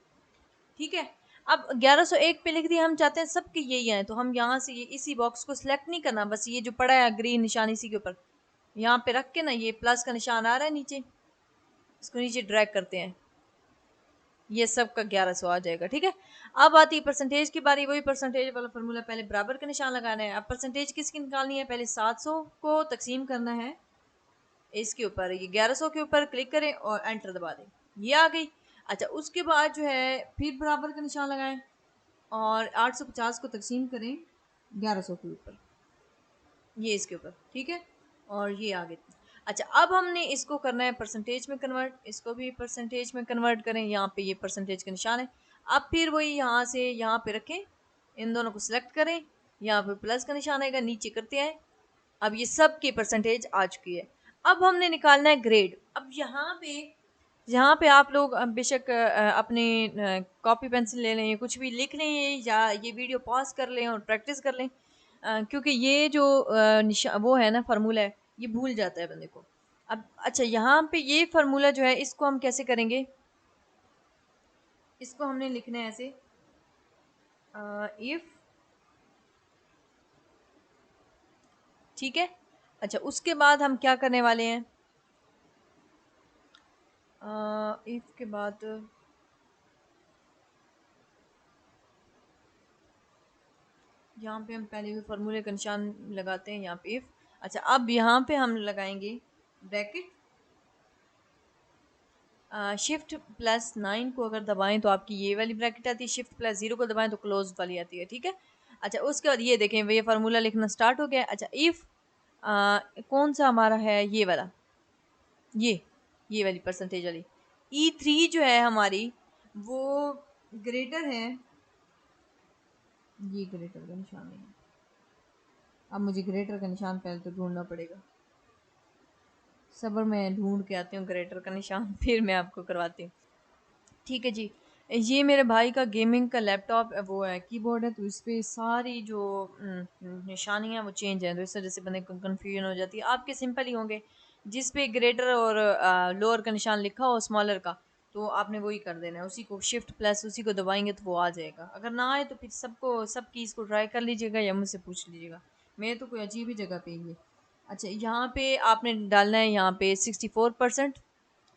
ठीक है। अब 1101 पे लिख दिया, हम चाहते हैं सबके यही आए, तो हम यहाँ से ये इसी बॉक्स को सिलेक्ट नहीं करना, बस ये जो पड़ा है ग्रीन निशान इसी के ऊपर यहाँ पे रख के ना, ये प्लस का निशान आ रहा है नीचे, इसको नीचे ड्रैग करते हैं, ये सब का 1100 आ जाएगा, ठीक है। अब आती है परसेंटेज की बारी, वही परसेंटेज वाला फार्मूला, पहले बराबर का निशान लगाना है। अब परसेंटेज किसकी निकालनी है, पहले 700 को तकसीम करना है इसके ऊपर ये 1100 के ऊपर क्लिक करें और एंटर दबा दें, ये आ गई। अच्छा उसके बाद जो है फिर बराबर का निशान लगाएं और 850 को तकसीम करें 1100 के ऊपर, ये इसके ऊपर, ठीक है, और ये आगे। अच्छा अब हमने इसको करना है परसेंटेज में कन्वर्ट, इसको भी परसेंटेज में कन्वर्ट करें, यहाँ पे ये परसेंटेज का निशान है। अब फिर वही यहाँ से यहाँ पे रखें, इन दोनों को सिलेक्ट करें, यहाँ पे प्लस का निशान आएगा, नीचे करते हैं। अब ये सब की परसेंटेज आ चुकी है। अब हमने निकालना है ग्रेड। अब यहाँ पे आप लोग बेशक अपने कॉपी पेंसिल ले लें, कुछ भी लिख लें या ये वीडियो पॉज कर लें और प्रैक्टिस कर लें, क्योंकि ये जो वो है ना फार्मूला है, ये भूल जाता है बंदे को। अब अच्छा यहाँ पे ये फार्मूला जो है इसको हम कैसे करेंगे, इसको हमने लिखना है ऐसे, इफ, ठीक है। अच्छा उसके बाद हम क्या करने वाले हैं, इफ के बाद यहाँ पे हम पहले भी फार्मूले का निशान लगाते हैं, यहाँ पे इफ। अच्छा अब यहाँ पे हम लगाएंगे ब्रैकेट, शिफ्ट प्लस 9 को अगर दबाएं तो आपकी ये वाली ब्रैकेट आती है, शिफ्ट प्लस 0 को दबाएं तो क्लोज वाली आती है, ठीक है। अच्छा उसके बाद ये देखें ये फार्मूला लिखना स्टार्ट हो गया। अच्छा इफ कौन सा हमारा है, ये वाला, ये वाली परसेंटेज वाली E3 जो है हमारी, वो ग्रेटर है, ये ग्रेटर का निशान है। अब मुझे ग्रेटर का निशान पहले तो ढूंढना पड़ेगा, सब्र में ढूंढ के आती हूँ ग्रेटर का निशान, फिर मैं आपको करवाती हूँ, ठीक है जी। ये मेरे भाई का गेमिंग का लैपटॉप वो है, कीबोर्ड है, तो इस पे सारी जो निशानियाँ वो चेंज हैं, तो इस वजह से बंदे को कन्फ्यूजन हो जाती है। आपके सिंपल ही होंगे, जिस पे ग्रेटर और लोअर का निशान लिखा हो स्मॉलर का, तो आपने वही कर देना है, उसी को शिफ्ट प्लस उसी को दबाएंगे तो वो आ जाएगा। अगर ना आए तो फिर सब कीज़ को ट्राई कर लीजिएगा या मुझसे पूछ लीजिएगा, मेरे तो कोई अजीब ही जगह पे ही है। अच्छा यहाँ पे आपने डालना है, यहाँ पे 64%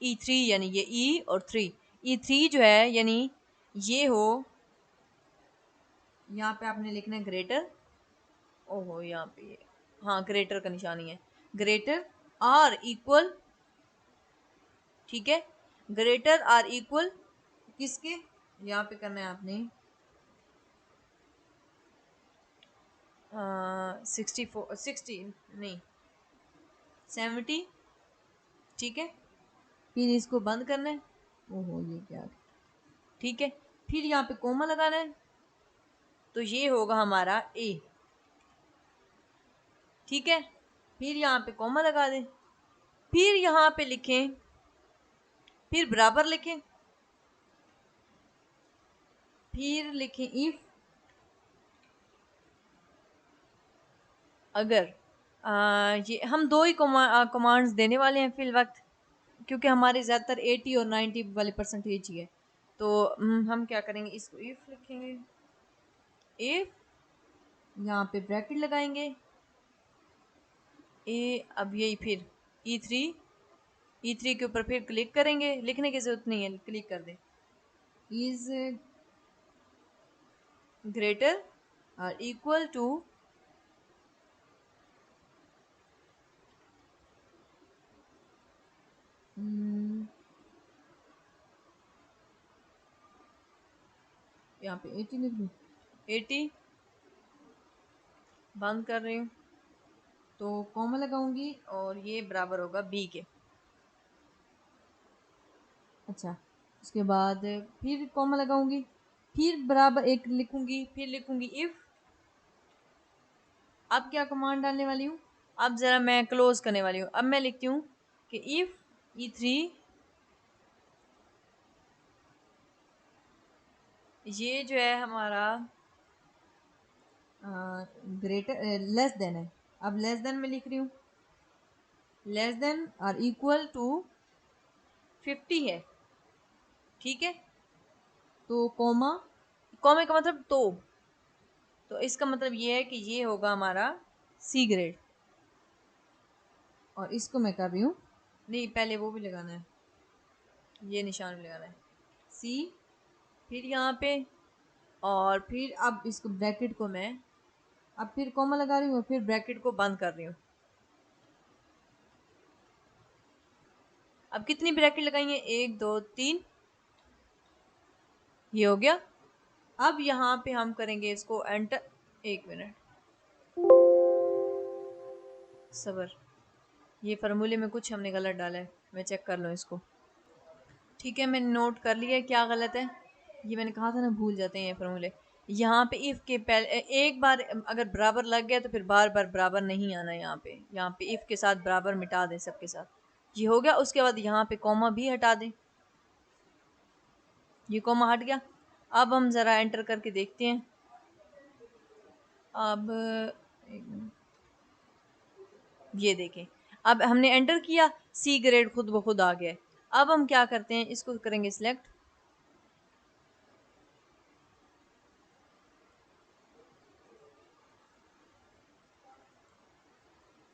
E3, यानी ये E और 3, E3 जो है यानी ये हो, यहाँ पे आपने लिखना है ग्रेटर, ओहो यहाँ पे हाँ ग्रेटर का निशानी है, ग्रेटर आर इक्वल, ठीक है, ग्रेटर आर इक्वल किसके, यहाँ पे करना है आपने 60 नहीं 70, ठीक है। फिर इसको बंद करना है, ओहो ये क्या, ठीक है। फिर यहाँ पे कोमा लगाना है, तो ये होगा हमारा ए, ठीक है। फिर यहाँ पे कॉमा लगा दें, फिर यहाँ पे लिखें, फिर बराबर लिखें, फिर लिखें इफ, अगर ये हम दो ही कमांड्स देने वाले हैं फिल वक्त, क्योंकि हमारे ज़्यादातर 80 और 90 वाले परसेंटेज ही है, तो हम क्या करेंगे, इसको इफ लिखेंगे, इफ यहाँ पे ब्रैकेट लगाएंगे ए, अब यही फिर E3, E3 के ऊपर फिर क्लिक करेंगे, लिखने की जरूरत नहीं है, क्लिक कर दें, इज ग्रेटर और इक्वल टू, यहाँ पे 80 लिख दूँ, 80 बंद कर रही हूँ, तो कॉमा लगाऊंगी और ये बराबर होगा बी के। अच्छा उसके बाद फिर कॉमा लगाऊंगी, फिर बराबर एक लिखूंगी, फिर लिखूंगी इफ। अब क्या कमांड डालने वाली हूँ, अब ज़रा मैं क्लोज करने वाली हूँ। अब मैं लिखती हूँ कि इफ E3, ये जो है हमारा ग्रेटर लेस देन है, अब लेस देन में लिख रही हूँ, लेस देन और इक्वल टू 50 है, ठीक है। तो कॉमा, कॉमा का मतलब तो इसका मतलब ये है कि ये होगा हमारा सी ग्रेड, और इसको मैं कर रही हूँ, नहीं पहले वो भी लगाना है, ये निशान भी लगाना है सी, फिर यहाँ पे, और फिर अब इसको ब्रैकेट को मैं अब फिर कॉमा लगा रही हूँ और फिर ब्रैकेट को बंद कर रही हूँ, अब कितनी ब्रैकेट लगाई है, 1 2 3, ये हो गया। अब यहाँ पे हम करेंगे इसको एंटर। 1 मिनट सबर, ये फार्मूले में कुछ हमने गलत डाला है, मैं चेक कर लूँ इसको। ठीक है, मैंने नोट कर लिया है क्या गलत है। ये मैंने कहा था ना, भूल जाते हैं ये फार्मूले। यहाँ पे इफ के पहले एक बार अगर बराबर लग गया तो फिर बार बार बराबर नहीं आना। यहाँ पे इफ के साथ बराबर मिटा दें सबके साथ। ये हो गया। उसके बाद यहाँ पे कॉमा भी हटा दें, ये कॉमा हट गया। अब हम ज़रा एंटर करके देखते हैं। अब एक मिनट, ये देखें, अब हमने एंटर किया, सी ग्रेड खुद ब खुद आ गया है। अब हम क्या करते हैं, इसको करेंगे सिलेक्ट।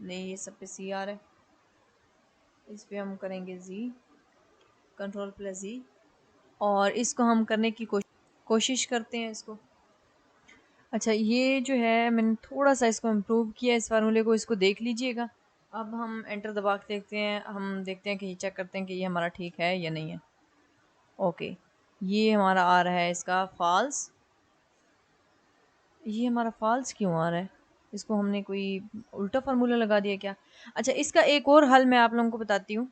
नहीं, ये सब पे सी आ रहा है, इस पे हम करेंगे जी, कंट्रोल प्लस जी, और इसको हम करने की कोशिश करते हैं इसको। अच्छा, ये जो है मैंने थोड़ा सा इसको इम्प्रूव किया इस फार्मूले को, इसको देख लीजिएगा। अब हम एंटर दबा के देखते हैं, हम देखते हैं कि ये चेक करते हैं कि ये हमारा ठीक है या नहीं है। ओके, ये हमारा आ रहा है इसका फॉल्स। ये हमारा फॉल्स क्यों आ रहा है, इसको हमने कोई उल्टा फार्मूला लगा दिया क्या। अच्छा, इसका एक और हल मैं आप लोगों को बताती हूँ,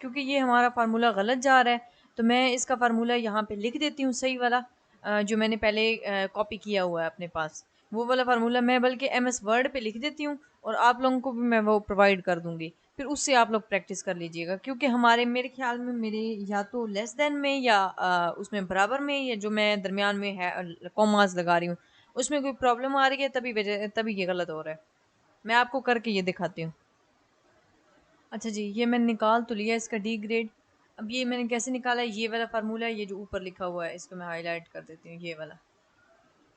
क्योंकि ये हमारा फार्मूला गलत जा रहा है, तो मैं इसका फार्मूला यहाँ पे लिख देती हूँ सही वाला, जो मैंने पहले कॉपी किया हुआ है अपने पास, वो वाला फार्मूला मैं बल्कि MS वर्ड पे लिख देती हूँ, और आप लोगों को भी मैं वो प्रोवाइड कर दूँगी। फिर उससे आप लोग प्रैक्टिस कर लीजिएगा, क्योंकि हमारे मेरे ख्याल में मेरे या तो लेस देन में या उसमें बराबर में, या जो मैं दरमियान में है कॉमास लगा रही हूँ, उसमें कोई प्रॉब्लम आ रही है, तभी ये गलत हो रहा है। मैं आपको करके ये दिखाती हूँ। अच्छा जी, ये मैंने निकाल तो लिया इसका डी ग्रेड। अब ये मैंने कैसे निकाला है, ये वाला फार्मूला है, ये जो ऊपर लिखा हुआ है, इसको मैं हाईलाइट कर देती हूँ।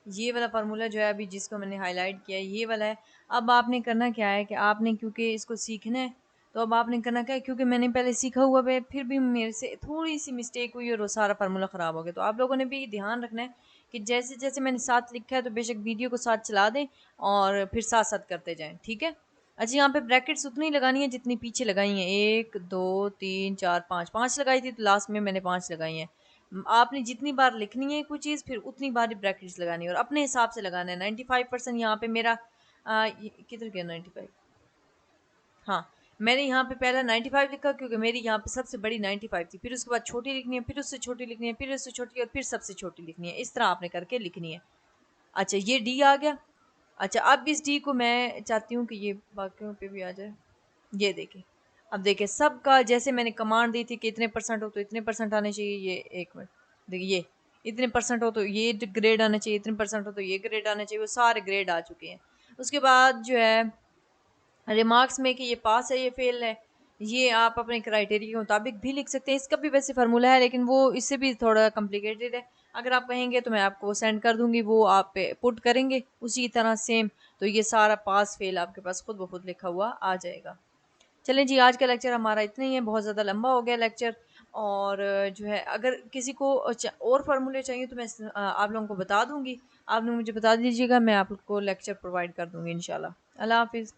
ये वाला फार्मूला जो है अभी जिसको मैंने हाईलाइट किया है, ये वाला है। अब आपने करना क्या है कि आपने, क्योंकि इसको सीखना है, तो अब आपने करना क्या है, क्योंकि मैंने पहले सीखा हुआ है, फिर भी मेरे से थोड़ी सी मिस्टेक हुई और वो सारा फार्मूला ख़राब हो गया। तो आप लोगों ने भी ध्यान रखना है कि जैसे जैसे मैंने साथ लिखा है, तो बेशक वीडियो को साथ चला दें और फिर साथ साथ करते जाएं, ठीक है। अच्छा, यहाँ पे ब्रैकेट्स उतनी लगानी है जितनी पीछे लगाई हैं, 1 2 3 4 5, 5 लगाई थी, तो लास्ट में मैंने 5 लगाई हैं। आपने जितनी बार लिखनी है कोई चीज़, फिर उतनी बार ही ब्रैकेट्स लगानी है और अपने हिसाब से लगाना है। 95% यहाँ पे मेरा किधर गया 95। हाँ, मैंने यहाँ पे पहला 95 लिखा, क्योंकि मेरी यहाँ पे सबसे बड़ी 95 थी। फिर उसके बाद छोटी लिखनी है, फिर उससे छोटी लिखनी है, फिर उससे छोटी, और फिर सबसे छोटी लिखनी है। इस तरह आपने करके लिखनी है। अच्छा, ये डी आ गया। अच्छा, अब इस डी को मैं चाहती हूँ कि ये बाकियों पे भी आ जाए। ये देखें, अब देखें सबका, जैसे मैंने कमांड दी थी कि इतने परसेंट हो तो इतने परसेंट आने चाहिए। ये 1 मिनट देखिए, ये इतने परसेंट हो तो ये ग्रेड आना चाहिए, इतने परसेंट हो तो ये ग्रेड आना चाहिए, वो सारे ग्रेड आ चुके हैं। उसके बाद जो है रिमार्क्स में कि ये पास है, ये फेल है, ये आप अपने क्राइटेरिया के मुताबिक भी लिख सकते हैं। इसका भी वैसे फार्मूला है, लेकिन वो इससे भी थोड़ा कॉम्प्लिकेटेड है। अगर आप कहेंगे तो मैं आपको वो सेंड कर दूंगी, वो आप पुट करेंगे उसी तरह सेम, तो ये सारा पास फेल आपके पास खुद ब खुद लिखा हुआ आ जाएगा। चलें जी, आज का लेक्चर हमारा इतना ही है, बहुत ज़्यादा लंबा हो गया लेक्चर। और जो है अगर किसी को और फार्मूले चाहिए तो मैं आप लोगों को बता दूंगी। आप लोग मुझे बता दीजिएगा, मैं आपको लेक्चर प्रोवाइड कर दूंगी इंशाल्लाह। अल्लाह हाफिज़।